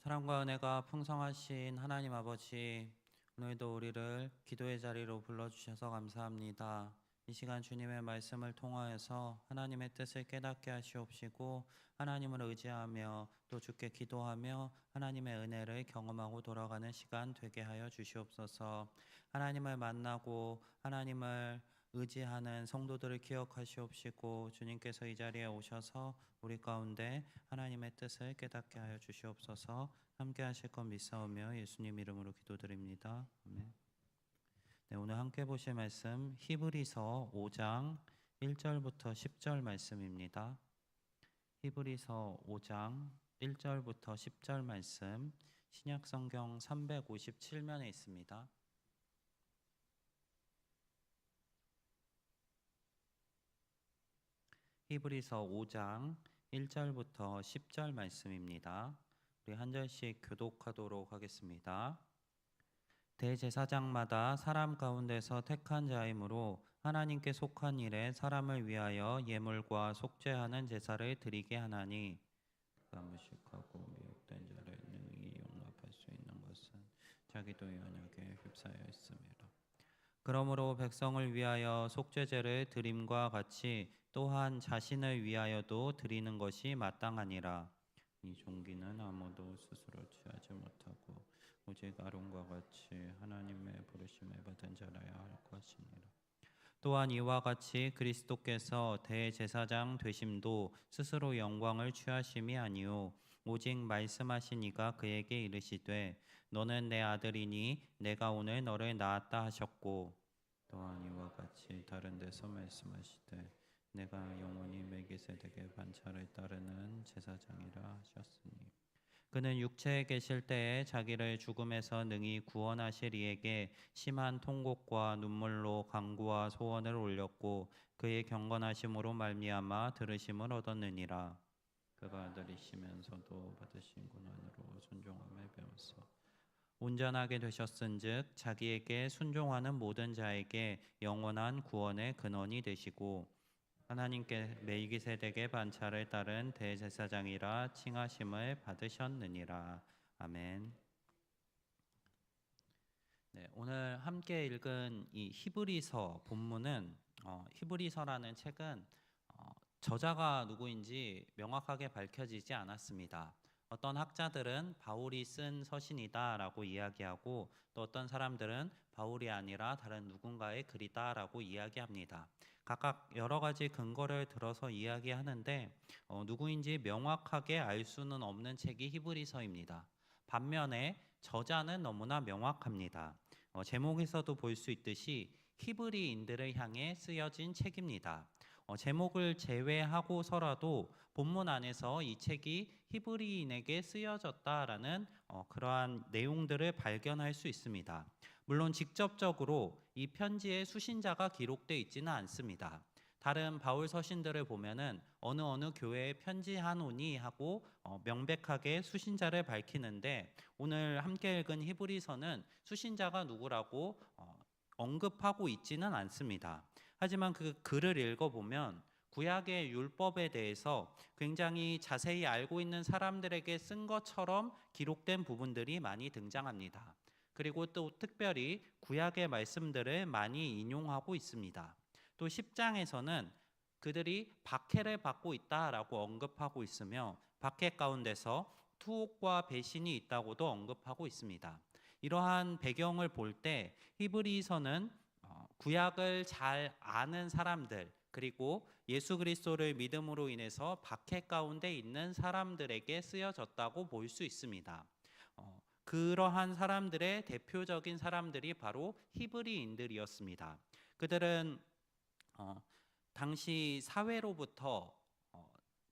사랑과 은혜가 풍성하신 하나님 아버지, 오늘도 우리를 기도의 자리로 불러주셔서 감사합니다. 이 시간 주님의 말씀을 통하여서 하나님의 뜻을 깨닫게 하시옵시고 하나님을 의지하며 또 주께 기도하며 하나님의 은혜를 경험하고 돌아가는 시간 되게 하여 주시옵소서. 하나님을 만나고 하나님을 의지하는 성도들을 기억하시옵시고 주님께서 이 자리에 오셔서 우리 가운데 하나님의 뜻을 깨닫게 하여 주시옵소서. 함께 하실 것 믿사오며 예수님 이름으로 기도드립니다. 아멘. 네, 오늘 함께 보실 말씀 히브리서 5장 1절부터 10절 말씀입니다. 히브리서 5장 1절부터 10절 말씀 신약성경 357면에 있습니다. 히브리서 5장 1절부터 10절 말씀입니다. 우리 한 절씩 교독하도록 하겠습니다. 대제사장마다 사람 가운데서 택한 자이므로 하나님께 속한 일에 사람을 위하여 예물과 속죄하는 제사를 드리게 하나니 그가 무식하고 미혹된 자를 능히 용납할 수 있는 것은 자기도 연약에 휩싸여 있음이라. 그러므로 백성을 위하여 속죄제를 드림과 같이 또한 자신을 위하여도 드리는 것이 마땅하니라. 이 종기는 아무도 스스로 취하지 못하고 오직 아론과 같이 하나님의 부르심을 받은 자라야 할 것이니라. 또한 이와 같이 그리스도께서 대제사장 되심도 스스로 영광을 취하심이 아니요 오직 말씀하신 이가 그에게 이르시되 너는 내 아들이니 내가 오늘 너를 낳았다 하셨고 또한 이와 같이 다른 데서 말씀하시되 내가 영원히 멜기세덱의 반차를 따르는 제사장이라 하셨으니 그는 육체에 계실 때에 자기를 죽음에서 능히 구원하실 이에게 심한 통곡과 눈물로 간구와 소원을 올렸고 그의 경건하심으로 말미암아 들으심을 얻었느니라. 그가 아들이시면서도 받으신 고난으로 순종함을 배웠어 온전하게 되셨은즉 자기에게 순종하는 모든 자에게 영원한 구원의 근원이 되시고 하나님께 멜기세덱의 반차를 따른 대제사장이라 칭하심을 받으셨느니라. 아멘. 네, 오늘 함께 읽은 이 히브리서 본문은 히브리서라는 책은 저자가 누구인지 명확하게 밝혀지지 않았습니다. 어떤 학자들은 바울이 쓴 서신이다라고 이야기하고 또 어떤 사람들은 바울이 아니라 다른 누군가의 글이다라고 이야기합니다. 각각 여러 가지 근거를 들어서 이야기하는데 누구인지 명확하게 알 수는 없는 책이 히브리서입니다. 반면에 저자는 너무나 명확합니다. 제목에서도 볼 수 있듯이 히브리인들을 향해 쓰여진 책입니다. 제목을 제외하고서라도 본문 안에서 이 책이 히브리인에게 쓰여졌다라는 그러한 내용들을 발견할 수 있습니다. 물론 직접적으로 이 편지의 수신자가 기록되어 있지는 않습니다. 다른 바울 서신들을 보면은 어느 교회에 편지하노니 하고 명백하게 수신자를 밝히는데 오늘 함께 읽은 히브리서는 수신자가 누구라고 언급하고 있지는 않습니다. 하지만 그 글을 읽어보면 구약의 율법에 대해서 굉장히 자세히 알고 있는 사람들에게 쓴 것처럼 기록된 부분들이 많이 등장합니다. 그리고 또 특별히 구약의 말씀들을 많이 인용하고 있습니다. 또 10장에서는 그들이 박해를 받고 있다라고 언급하고 있으며 박해 가운데서 투옥과 배신이 있다고도 언급하고 있습니다. 이러한 배경을 볼 때 히브리서는 구약을 잘 아는 사람들 그리고 예수 그리스도를 믿음으로 인해서 박해 가운데 있는 사람들에게 쓰여졌다고 볼 수 있습니다. 그러한 사람들의 대표적인 사람들이 바로 히브리인들이었습니다. 그들은 당시 사회로부터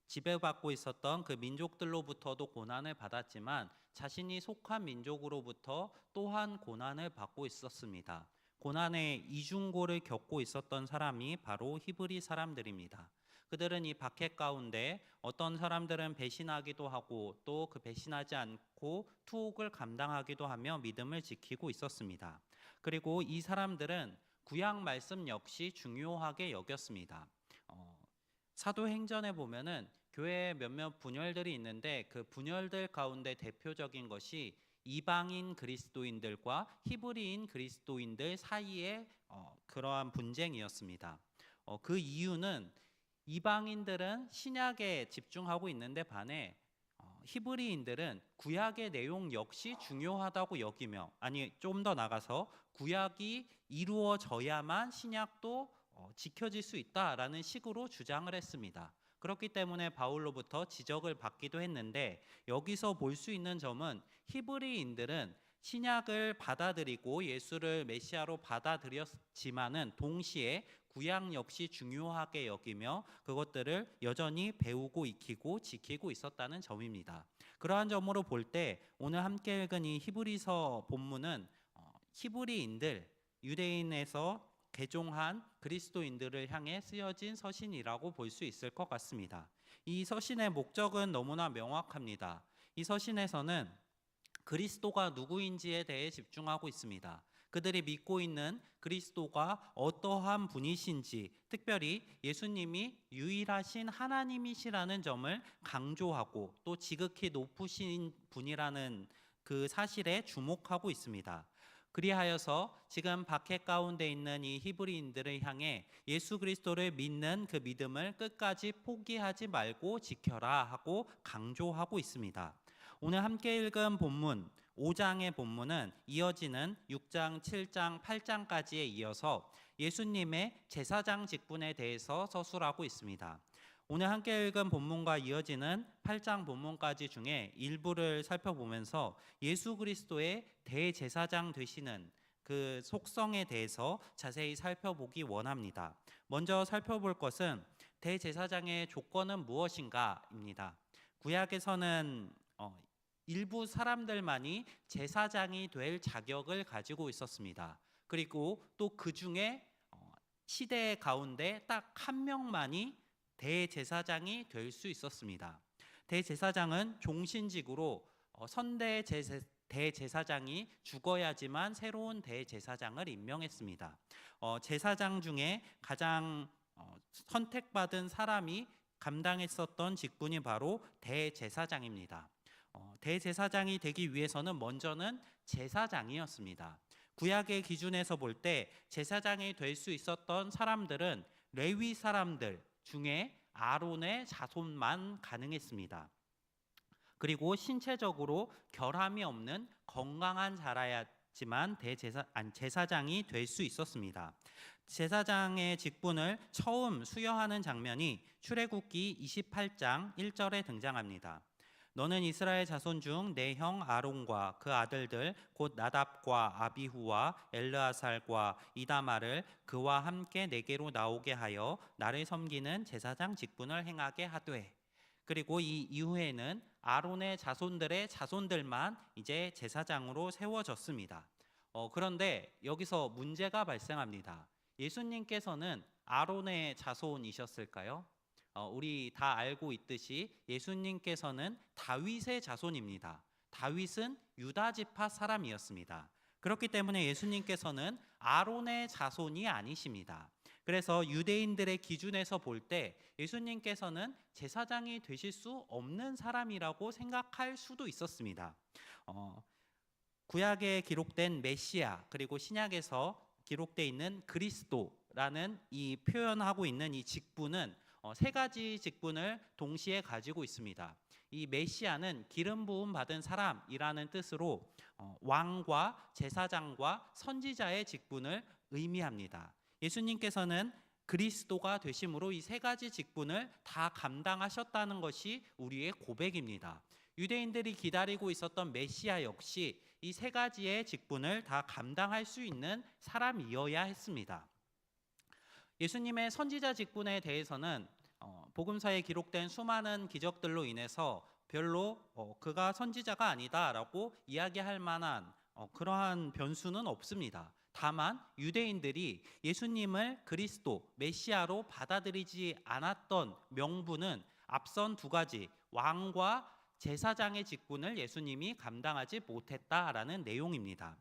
지배받고 있었던 그 민족들로부터도 고난을 받았지만 자신이 속한 민족으로부터 또한 고난을 받고 있었습니다. 고난의 이중고를 겪고 있었던 사람이 바로 히브리 사람들입니다. 그들은 이 박해 가운데 어떤 사람들은 배신하기도 하고 또 그 배신하지 않고 투옥을 감당하기도 하며 믿음을 지키고 있었습니다. 그리고 이 사람들은 구약 말씀 역시 중요하게 여겼습니다. 사도행전에 보면은 교회에 몇몇 분열들이 있는데 그 분열들 가운데 대표적인 것이 이방인 그리스도인들과 히브리인 그리스도인들 사이의 그러한 분쟁이었습니다. 그 이유는 이방인들은 신약에 집중하고 있는데 반해 히브리인들은 구약의 내용 역시 중요하다고 여기며, 아니 좀 더 나가서 구약이 이루어져야만 신약도 지켜질 수 있다라는 식으로 주장을 했습니다. 그렇기 때문에 바울로부터 지적을 받기도 했는데, 여기서 볼 수 있는 점은 히브리인들은 신약을 받아들이고 예수를 메시아로 받아들였지만은 동시에 구약 역시 중요하게 여기며 그것들을 여전히 배우고 익히고 지키고 있었다는 점입니다. 그러한 점으로 볼 때 오늘 함께 읽은 이 히브리서 본문은 히브리인들, 유대인에서 개종한 그리스도인들을 향해 쓰여진 서신이라고 볼 수 있을 것 같습니다. 이 서신의 목적은 너무나 명확합니다. 이 서신에서는 그리스도가 누구인지에 대해 집중하고 있습니다. 그들이 믿고 있는 그리스도가 어떠한 분이신지, 특별히 예수님이 유일하신 하나님이시라는 점을 강조하고 또 지극히 높으신 분이라는 그 사실에 주목하고 있습니다. 그리하여서 지금 박해 가운데 있는 이 히브리인들을 향해 예수 그리스도를 믿는 그 믿음을 끝까지 포기하지 말고 지켜라 하고 강조하고 있습니다. 오늘 함께 읽은 본문 5장의 본문은 이어지는 6장, 7장, 8장까지에 이어서 예수님의 제사장 직분에 대해서 서술하고 있습니다. 오늘 함께 읽은 본문과 이어지는 8장 본문까지 중에 일부를 살펴보면서 예수 그리스도의 대제사장 되시는 그 속성에 대해서 자세히 살펴보기 원합니다. 먼저 살펴볼 것은 대제사장의 조건은 무엇인가입니다. 구약에서는 일부 사람들만이 제사장이 될 자격을 가지고 있었습니다. 그리고 또 그 중에 시대 가운데 딱 한 명만이 대제사장이 될 수 있었습니다. 대제사장은 종신직으로 선대 대제사장이 죽어야지만 새로운 대제사장을 임명했습니다. 제사장 중에 가장 선택받은 사람이 감당했었던 직분이 바로 대제사장입니다. 대제사장이 되기 위해서는 먼저는 제사장이었습니다. 구약의 기준에서 볼 때 제사장이 될 수 있었던 사람들은 레위 사람들 중에 아론의 자손만 가능했습니다. 그리고 신체적으로 결함이 없는 건강한 자라야지만 제사장이 될 수 있었습니다. 제사장의 직분을 처음 수여하는 장면이 출애굽기 28장 1절에 등장합니다. 너는 이스라엘 자손 중 내 형 아론과 그 아들들 곧 나답과 아비후와 엘르아살과 이다말을 그와 함께 내게로 나오게 하여 나를 섬기는 제사장 직분을 행하게 하되. 그리고 이 이후에는 아론의 자손들의 자손들만 이제 제사장으로 세워졌습니다. 그런데 여기서 문제가 발생합니다. 예수님께서는 아론의 자손이셨을까요? 우리 다 알고 있듯이 예수님께서는 다윗의 자손입니다. 다윗은 유다 지파 사람이었습니다. 그렇기 때문에 예수님께서는 아론의 자손이 아니십니다. 그래서 유대인들의 기준에서 볼 때 예수님께서는 제사장이 되실 수 없는 사람이라고 생각할 수도 있었습니다. 구약에 기록된 메시아, 그리고 신약에서 기록되어 있는 그리스도라는 이 표현하고 있는 이 직분은 세 가지 직분을 동시에 가지고 있습니다. 이 메시아는 기름 부음 받은 사람이라는 뜻으로 왕과 제사장과 선지자의 직분을 의미합니다. 예수님께서는 그리스도가 되심으로 이 세 가지 직분을 다 감당하셨다는 것이 우리의 고백입니다. 유대인들이 기다리고 있었던 메시아 역시 이 세 가지의 직분을 다 감당할 수 있는 사람이어야 했습니다. 예수님의 선지자 직분에 대해서는 복음서에 기록된 수많은 기적들로 인해서 별로 그가 선지자가 아니다라고 이야기할 만한 그러한 변수는 없습니다. 다만 유대인들이 예수님을 그리스도, 메시아로 받아들이지 않았던 명분은 앞선 두 가지, 왕과 제사장의 직분을 예수님이 감당하지 못했다라는 내용입니다.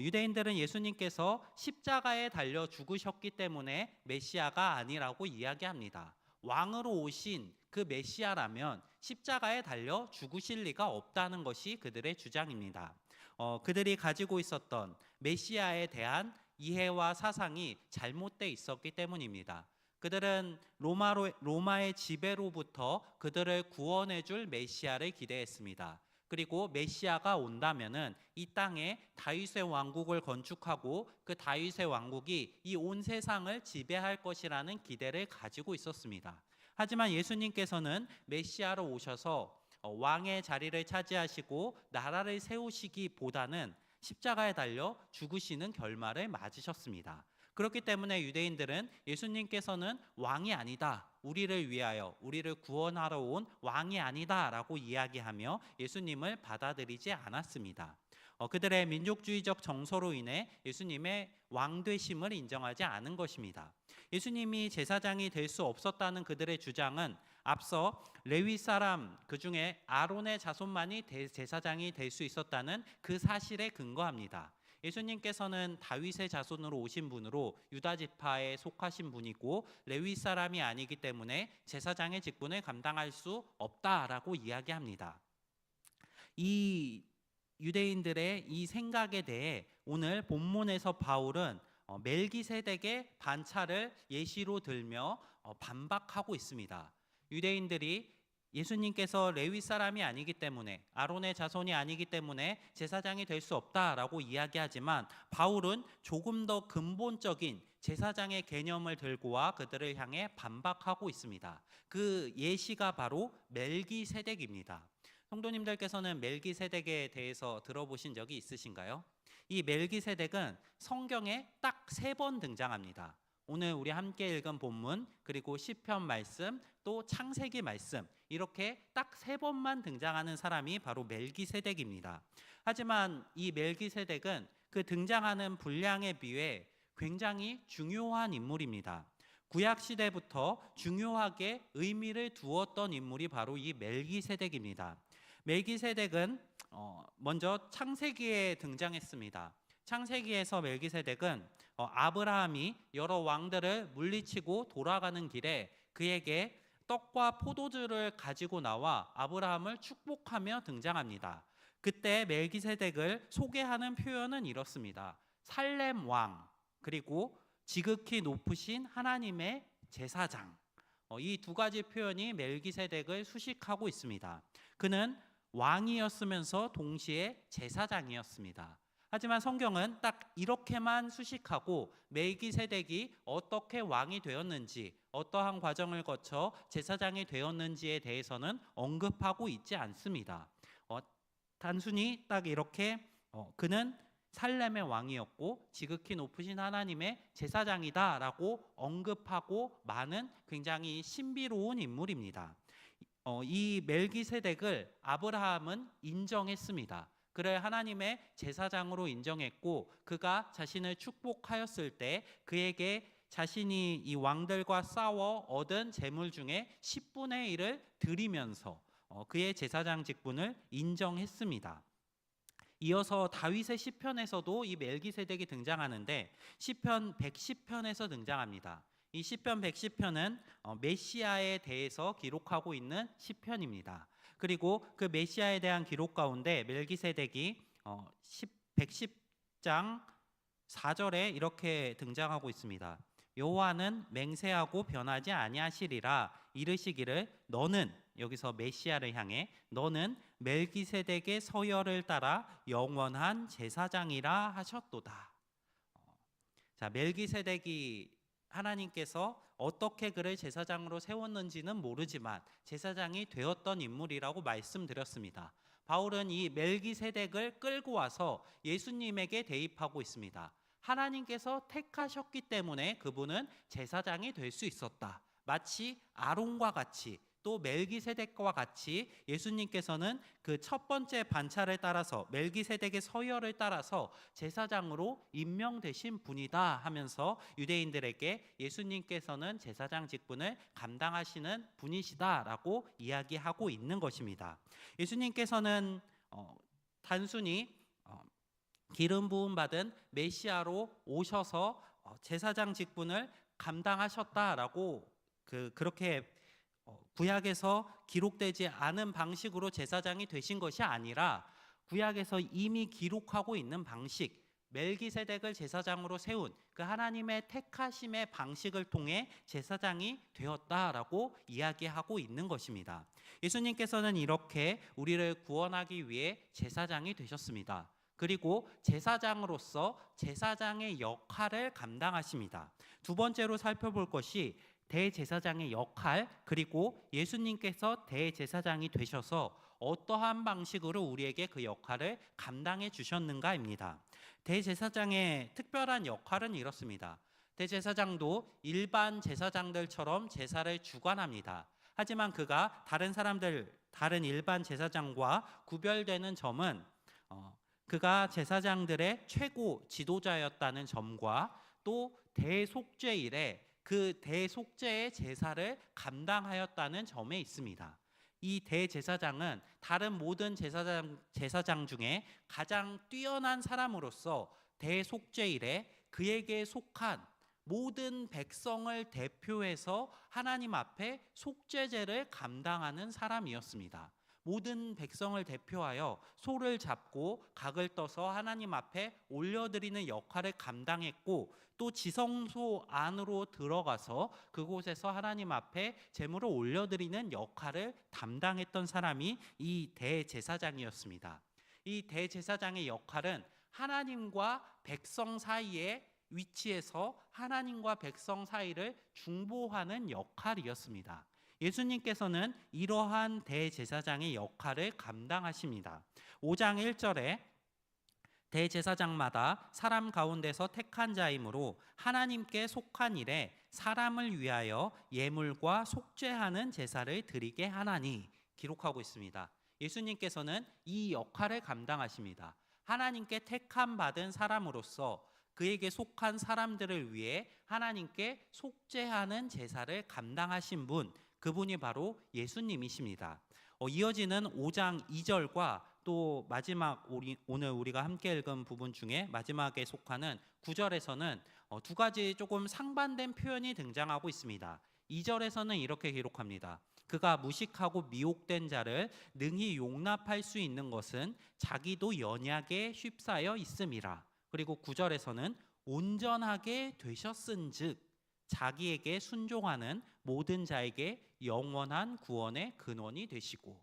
유대인들은 예수님께서 십자가에 달려 죽으셨기 때문에 메시아가 아니라고 이야기합니다. 왕으로 오신 그 메시아라면 십자가에 달려 죽으실 리가 없다는 것이 그들의 주장입니다. 그들이 가지고 있었던 메시아에 대한 이해와 사상이 잘못되어 있었기 때문입니다. 그들은 로마의 지배로부터 그들을 구원해 줄 메시아를 기대했습니다. 그리고 메시아가 온다면은 이 땅에 다윗의 왕국을 건축하고 그 다윗의 왕국이 이 온 세상을 지배할 것이라는 기대를 가지고 있었습니다. 하지만 예수님께서는 메시아로 오셔서 왕의 자리를 차지하시고 나라를 세우시기보다는 십자가에 달려 죽으시는 결말을 맞으셨습니다. 그렇기 때문에 유대인들은 예수님께서는 왕이 아니다, 우리를 위하여 우리를 구원하러 온 왕이 아니다 라고 이야기하며 예수님을 받아들이지 않았습니다. 그들의 민족주의적 정서로 인해 예수님의 왕되심을 인정하지 않은 것입니다. 예수님이 제사장이 될 수 없었다는 그들의 주장은 앞서 레위 사람 그중에 아론의 자손만이 제사장이 될 수 있었다는 그 사실에 근거합니다. 예수님께서는 다윗의 자손으로 오신 분으로 유다 지파에 속하신 분이고 레위 사람이 아니기 때문에 제사장의 직분을 감당할 수 없다라고 이야기합니다. 이 유대인들의 이 생각에 대해 오늘 본문에서 바울은 멜기세덱의 반차를 예시로 들며 반박하고 있습니다. 유대인들이 예수님께서 레위 사람이 아니기 때문에 아론의 자손이 아니기 때문에 제사장이 될 수 없다라고 이야기하지만 바울은 조금 더 근본적인 제사장의 개념을 들고 와 그들을 향해 반박하고 있습니다. 그 예시가 바로 멜기세덱입니다. 성도님들께서는 멜기세덱에 대해서 들어보신 적이 있으신가요? 이 멜기세덱은 성경에 딱 3번 등장합니다. 오늘 우리 함께 읽은 본문 그리고 시편 말씀 또 창세기 말씀 이렇게 딱 3번만 등장하는 사람이 바로 멜기세덱입니다. 하지만 이 멜기세덱은 그 등장하는 분량에 비해 굉장히 중요한 인물입니다. 구약 시대부터 중요하게 의미를 두었던 인물이 바로 이 멜기세덱입니다. 멜기세덱은 먼저 창세기에 등장했습니다. 창세기에서 멜기세덱은 아브라함이 여러 왕들을 물리치고 돌아가는 길에 그에게 떡과 포도주를 가지고 나와 아브라함을 축복하며 등장합니다. 그때 멜기세덱을 소개하는 표현은 이렇습니다. 살렘 왕 그리고 지극히 높으신 하나님의 제사장. 이 2가지 표현이 멜기세덱을 수식하고 있습니다. 그는 왕이었으면서 동시에 제사장이었습니다. 하지만 성경은 딱 이렇게만 수식하고 멜기세덱이 어떻게 왕이 되었는지 어떠한 과정을 거쳐 제사장이 되었는지에 대해서는 언급하고 있지 않습니다. 단순히 딱 이렇게 그는 살렘의 왕이었고 지극히 높으신 하나님의 제사장이다 라고 언급하고 많은 굉장히 신비로운 인물입니다. 이 멜기세덱을 아브라함은 인정했습니다. 그를 하나님의 제사장으로 인정했고 그가 자신을 축복하였을 때 그에게 자신이 이 왕들과 싸워 얻은 재물 중에 10분의 1을 드리면서 그의 제사장 직분을 인정했습니다. 이어서 다윗의 시편에서도 이 멜기세덱이 등장하는데 시편 110편에서 등장합니다. 이 시편 110편은 메시아에 대해서 기록하고 있는 시편입니다. 그리고 그 메시아에 대한 기록 가운데 멜기세덱이 110장 4절에 이렇게 등장하고 있습니다. 여호와는 맹세하고 변하지 아니하시리라 이르시기를 너는 여기서 메시아를 향해 너는 멜기세덱의 서열을 따라 영원한 제사장이라 하셨도다. 자, 멜기세덱이 하나님께서 어떻게 그를 제사장으로 세웠는지는 모르지만 제사장이 되었던 인물이라고 말씀드렸습니다. 바울은 이 멜기세덱을 끌고 와서 예수님에게 대입하고 있습니다. 하나님께서 택하셨기 때문에 그분은 제사장이 될 수 있었다. 마치 아론과 같이 또 멜기세덱과 같이 예수님께서는 그 첫 번째 반차를 따라서 멜기세덱의 서열을 따라서 제사장으로 임명되신 분이다 하면서 유대인들에게 예수님께서는 제사장 직분을 감당하시는 분이시다라고 이야기하고 있는 것입니다. 예수님께서는 단순히 기름 부음 받은 메시아로 오셔서 제사장 직분을 감당하셨다라고 그렇게 구약에서 기록되지 않은 방식으로 제사장이 되신 것이 아니라 구약에서 이미 기록하고 있는 방식, 멜기세덱을 제사장으로 세운 그 하나님의 택하심의 방식을 통해 제사장이 되었다라고 이야기하고 있는 것입니다. 예수님께서는 이렇게 우리를 구원하기 위해 제사장이 되셨습니다. 그리고 제사장으로서 제사장의 역할을 감당하십니다. 두 번째로 살펴볼 것이 대제사장의 역할, 그리고 예수님께서 대제사장이 되셔서 어떠한 방식으로 우리에게 그 역할을 감당해 주셨는가입니다. 대제사장의 특별한 역할은 이렇습니다. 대제사장도 일반 제사장들처럼 제사를 주관합니다. 하지만 그가 다른 일반 제사장과 구별되는 점은 그가 제사장들의 최고 지도자였다는 점과 또 대속죄일에 그 대속죄의 제사를 감당하였다는 점에 있습니다. 이 대제사장은 다른 모든 제사장 중에 가장 뛰어난 사람으로서 대속죄일에 그에게 속한 모든 백성을 대표해서 하나님 앞에 속죄제를 감당하는 사람이었습니다. 모든 백성을 대표하여 소를 잡고 각을 떠서 하나님 앞에 올려드리는 역할을 감당했고, 또 지성소 안으로 들어가서 그곳에서 하나님 앞에 제물을 올려드리는 역할을 담당했던 사람이 이 대제사장이었습니다. 이 대제사장의 역할은 하나님과 백성 사이에 위치해서 하나님과 백성 사이를 중보하는 역할이었습니다. 예수님께서는 이러한 대제사장의 역할을 감당하십니다. 5장 1절에 대제사장마다 사람 가운데서 택한 자이므로 하나님께 속한 일에 사람을 위하여 예물과 속죄하는 제사를 드리게 하나니 기록하고 있습니다. 예수님께서는 이 역할을 감당하십니다. 하나님께 택함 받은 사람으로서 그에게 속한 사람들을 위해 하나님께 속죄하는 제사를 감당하신 분, 그분이 바로 예수님이십니다. 이어지는 5장 2절과 또 마지막 오늘 우리가 함께 읽은 부분 중에 마지막에 속하는 9절에서는 두 가지 조금 상반된 표현이 등장하고 있습니다. 2절에서는 이렇게 기록합니다. 그가 무식하고 미혹된 자를 능히 용납할 수 있는 것은 자기도 연약에 휩싸여 있음이라. 그리고 9절에서는 온전하게 되셨은즉 자기에게 순종하는 모든 자에게 영원한 구원의 근원이 되시고.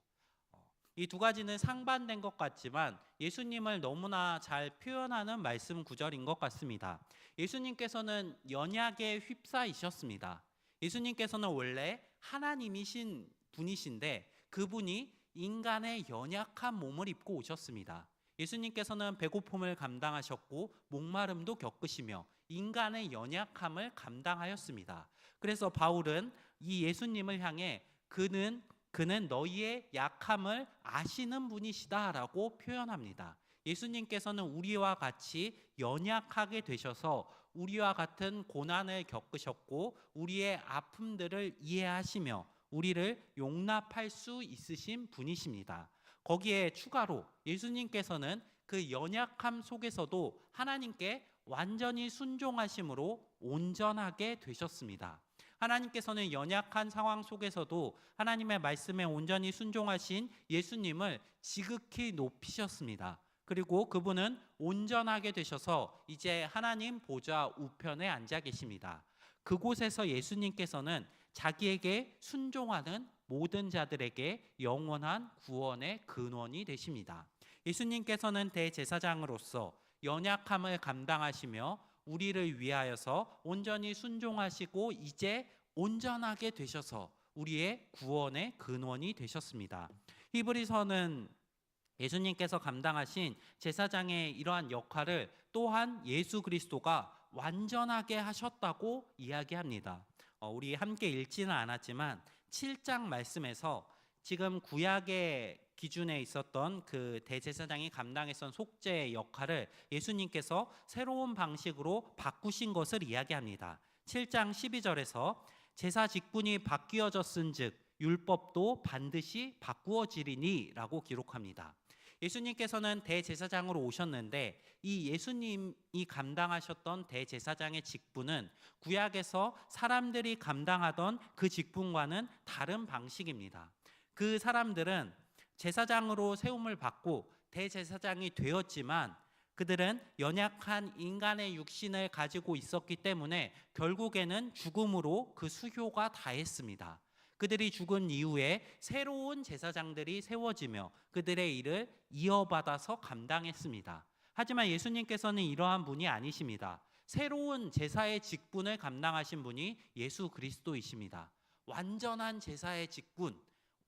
이 두 가지는 상반된 것 같지만 예수님을 너무나 잘 표현하는 말씀 구절인 것 같습니다. 예수님께서는 연약에 휩싸이셨습니다. 예수님께서는 원래 하나님이신 분이신데 그분이 인간의 연약한 몸을 입고 오셨습니다. 예수님께서는 배고픔을 감당하셨고 목마름도 겪으시며 인간의 연약함을 감당하였습니다. 그래서 바울은 이 예수님을 향해 그는 너희의 약함을 아시는 분이시다라고 표현합니다. 예수님께서는 우리와 같이 연약하게 되셔서 우리와 같은 고난을 겪으셨고 우리의 아픔들을 이해하시며 우리를 용납할 수 있으신 분이십니다. 거기에 추가로 예수님께서는 그 연약함 속에서도 하나님께 완전히 순종하심으로 온전하게 되셨습니다. 하나님께서는 연약한 상황 속에서도 하나님의 말씀에 온전히 순종하신 예수님을 지극히 높이셨습니다. 그리고 그분은 온전하게 되셔서 이제 하나님 보좌 우편에 앉아 계십니다. 그곳에서 예수님께서는 자기에게 순종하는 모든 자들에게 영원한 구원의 근원이 되십니다. 예수님께서는 대제사장으로서 연약함을 감당하시며 우리를 위하여서 온전히 순종하시고 이제 온전하게 되셔서 우리의 구원의 근원이 되셨습니다. 히브리서는 예수님께서 감당하신 제사장의 이러한 역할을 또한 예수 그리스도가 완전하게 하셨다고 이야기합니다. 우리 함께 읽지는 않았지만 7장 말씀에서 지금 구약의 기준에 있었던 그 대제사장이 감당했던 속죄의 역할을 예수님께서 새로운 방식으로 바꾸신 것을 이야기합니다. 7장 12절에서 제사 직분이 바뀌어졌은즉 율법도 반드시 바꾸어지리니 라고 기록합니다. 예수님께서는 대제사장으로 오셨는데 이 예수님이 감당하셨던 대제사장의 직분은 구약에서 사람들이 감당하던 그 직분과는 다른 방식입니다. 그 사람들은 제사장으로 세움을 받고 대제사장이 되었지만 그들은 연약한 인간의 육신을 가지고 있었기 때문에 결국에는 죽음으로 그 수효가 다했습니다. 그들이 죽은 이후에 새로운 제사장들이 세워지며 그들의 일을 이어받아서 감당했습니다. 하지만 예수님께서는 이러한 분이 아니십니다. 새로운 제사의 직분을 감당하신 분이 예수 그리스도이십니다. 완전한 제사의 직분,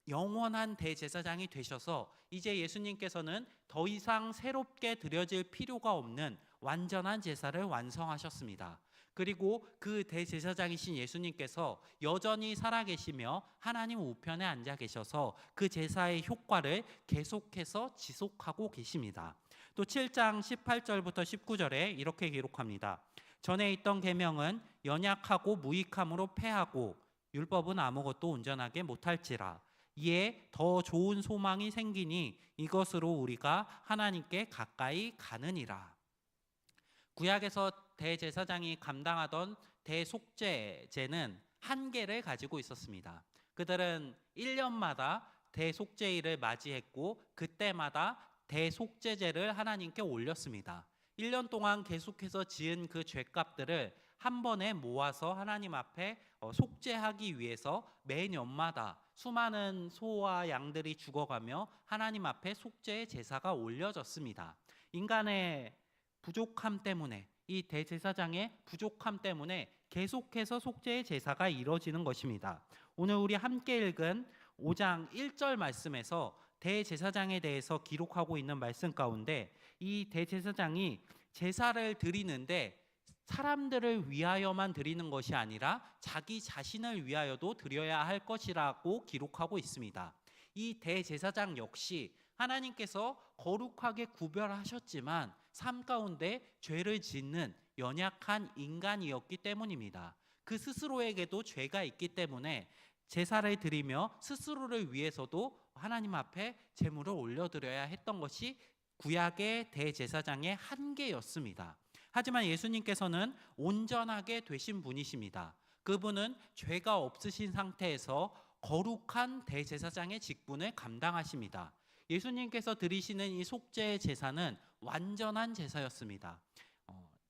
영원한 대제사장이 되셔서 이제 예수님께서는 더 이상 새롭게 드려질 필요가 없는 완전한 제사를 완성하셨습니다. 그리고 그 대제사장이신 예수님께서 여전히 살아계시며 하나님 우편에 앉아 계셔서 그 제사의 효과를 계속해서 지속하고 계십니다. 또 7장 18절부터 19절에 이렇게 기록합니다. 전에 있던 계명은 연약하고 무익함으로 패하고 율법은 아무것도 온전하게 못할지라. 이에 더 좋은 소망이 생기니 이것으로 우리가 하나님께 가까이 가느니라. 구약에서 대제사장이 감당하던 대속죄제는 한계를 가지고 있었습니다. 그들은 1년마다 대속죄일을 맞이했고 그때마다 대속죄제를 하나님께 올렸습니다. 1년 동안 계속해서 지은 그 죄값들을 한 번에 모아서 하나님 앞에 속죄하기 위해서 매년마다 수많은 소와 양들이 죽어가며 하나님 앞에 속죄의 제사가 올려졌습니다. 인간의 부족함 때문에, 이 대제사장의 부족함 때문에 계속해서 속죄의 제사가 이루어지는 것입니다. 오늘 우리 함께 읽은 5장 1절 말씀에서 대제사장에 대해서 기록하고 있는 말씀 가운데 이 대제사장이 제사를 드리는데 사람들을 위하여만 드리는 것이 아니라 자기 자신을 위하여도 드려야 할 것이라고 기록하고 있습니다. 이 대제사장 역시 하나님께서 거룩하게 구별하셨지만 삶 가운데 죄를 짓는 연약한 인간이었기 때문입니다. 그 스스로에게도 죄가 있기 때문에 제사를 드리며 스스로를 위해서도 하나님 앞에 제물을 올려드려야 했던 것이 구약의 대제사장의 한계였습니다. 하지만 예수님께서는 온전하게 되신 분이십니다. 그분은 죄가 없으신 상태에서 거룩한 대제사장의 직분을 감당하십니다. 예수님께서 드리시는 이 속죄의 제사는 완전한 제사였습니다.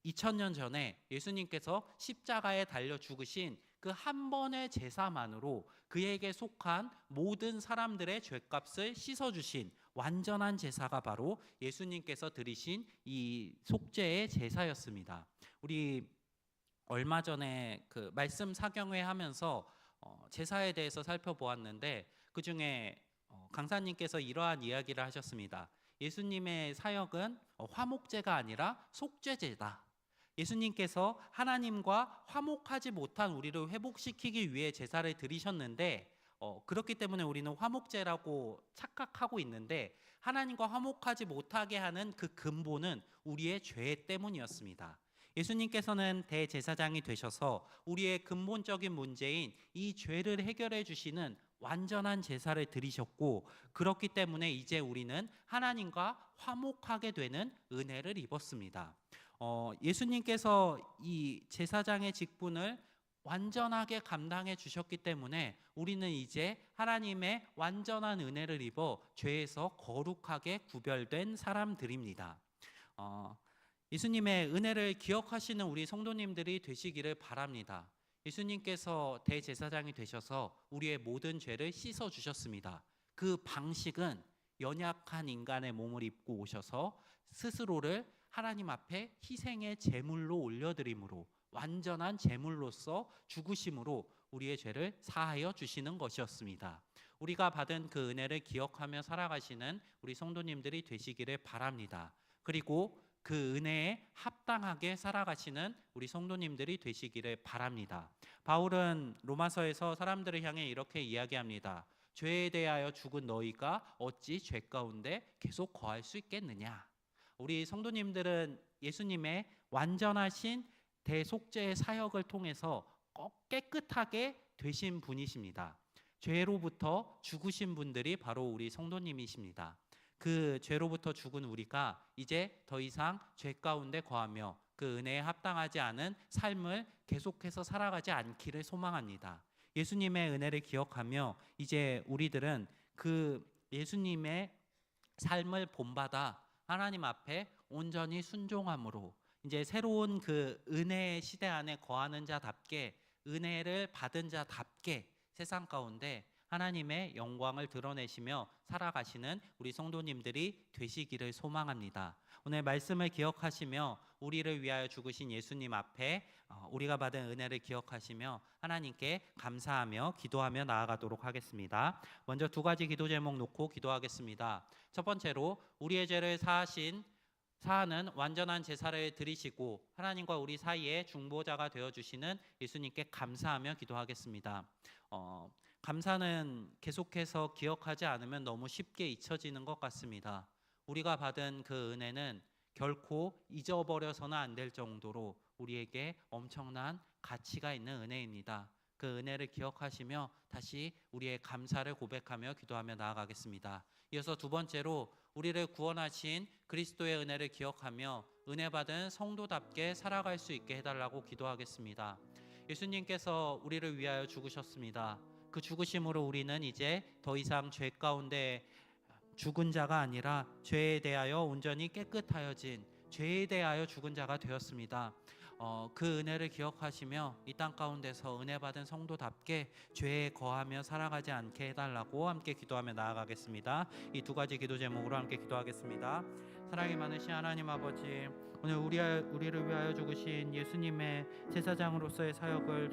2000년 전에 예수님께서 십자가에 달려 죽으신 그 한 번의 제사만으로 그에게 속한 모든 사람들의 죄값을 씻어주신 완전한 제사가 바로 예수님께서 드리신 이 속죄의 제사였습니다. 우리 얼마 전에 그 말씀 사경회 하면서 제사에 대해서 살펴보았는데 그 중에 강사님께서 이러한 이야기를 하셨습니다. 예수님의 사역은 화목제가 아니라 속죄제다. 예수님께서 하나님과 화목하지 못한 우리를 회복시키기 위해 제사를 드리셨는데 그렇기 때문에 우리는 화목제라고 착각하고 있는데 하나님과 화목하지 못하게 하는 그 근본은 우리의 죄 때문이었습니다. 예수님께서는 대제사장이 되셔서 우리의 근본적인 문제인 이 죄를 해결해 주시는 완전한 제사를 드리셨고 그렇기 때문에 이제 우리는 하나님과 화목하게 되는 은혜를 입었습니다. 예수님께서 이 제사장의 직분을 완전하게 감당해 주셨기 때문에 우리는 이제 하나님의 완전한 은혜를 입어 죄에서 거룩하게 구별된 사람들입니다. 예수님의 은혜를 기억하시는 우리 성도님들이 되시기를 바랍니다. 예수님께서 대제사장이 되셔서 우리의 모든 죄를 씻어 주셨습니다. 그 방식은 연약한 인간의 몸을 입고 오셔서 스스로를 하나님 앞에 희생의 제물로 올려드림으로 완전한 제물로서 죽으심으로 우리의 죄를 사하여 주시는 것이었습니다. 우리가 받은 그 은혜를 기억하며 살아가시는 우리 성도님들이 되시기를 바랍니다. 그리고 그 은혜에 합당하게 살아가시는 우리 성도님들이 되시기를 바랍니다. 바울은 로마서에서 사람들을 향해 이렇게 이야기합니다. 죄에 대하여 죽은 너희가 어찌 죄 가운데 계속 거할 수 있겠느냐. 우리 성도님들은 예수님의 완전하신 대속죄의 사역을 통해서 깨끗하게 되신 분이십니다. 죄로부터 죽으신 분들이 바로 우리 성도님이십니다. 그 죄로부터 죽은 우리가 이제 더 이상 죄 가운데 거하며 그 은혜에 합당하지 않은 삶을 계속해서 살아가지 않기를 소망합니다. 예수님의 은혜를 기억하며 이제 우리들은 그 예수님의 삶을 본받아 하나님 앞에 온전히 순종함으로 이제 새로운 그 은혜의 시대 안에 거하는 자답게, 은혜를 받은 자답게 세상 가운데 하나님의 영광을 드러내시며 살아가시는 우리 성도님들이 되시기를 소망합니다. 오늘 말씀을 기억하시며 우리를 위하여 죽으신 예수님 앞에 우리가 받은 은혜를 기억하시며 하나님께 감사하며 기도하며 나아가도록 하겠습니다. 먼저 두 가지 기도 제목 놓고 기도하겠습니다. 첫 번째로 우리의 죄를 사하는 완전한 제사를 드리시고 하나님과 우리 사이에 중보자가 되어주시는 예수님께 감사하며 기도하겠습니다. 감사는 계속해서 기억하지 않으면 너무 쉽게 잊혀지는 것 같습니다. 우리가 받은 그 은혜는 결코 잊어버려서는 안 될 정도로 우리에게 엄청난 가치가 있는 은혜입니다. 그 은혜를 기억하시며 다시 우리의 감사를 고백하며 기도하며 나아가겠습니다. 이어서 두 번째로 우리를 구원하신 그리스도의 은혜를 기억하며 은혜 받은 성도답게 살아갈 수 있게 해달라고 기도하겠습니다. 예수님께서 우리를 위하여 죽으셨습니다. 그 죽으심으로 우리는 이제 더 이상 죄 가운데 죽은 자가 아니라 죄에 대하여 온전히 깨끗하여진, 죄에 대하여 죽은 자가 되었습니다. 그 은혜를 기억하시며 이 땅 가운데서 은혜 받은 성도답게 죄에 거하며 살아가지 않게 해달라고 함께 기도하며 나아가겠습니다. 이 두 가지 기도 제목으로 함께 기도하겠습니다. 사랑이 많으신 하나님 아버지, 오늘 우리를 위하여 죽으신 예수님의 제사장으로서의 사역을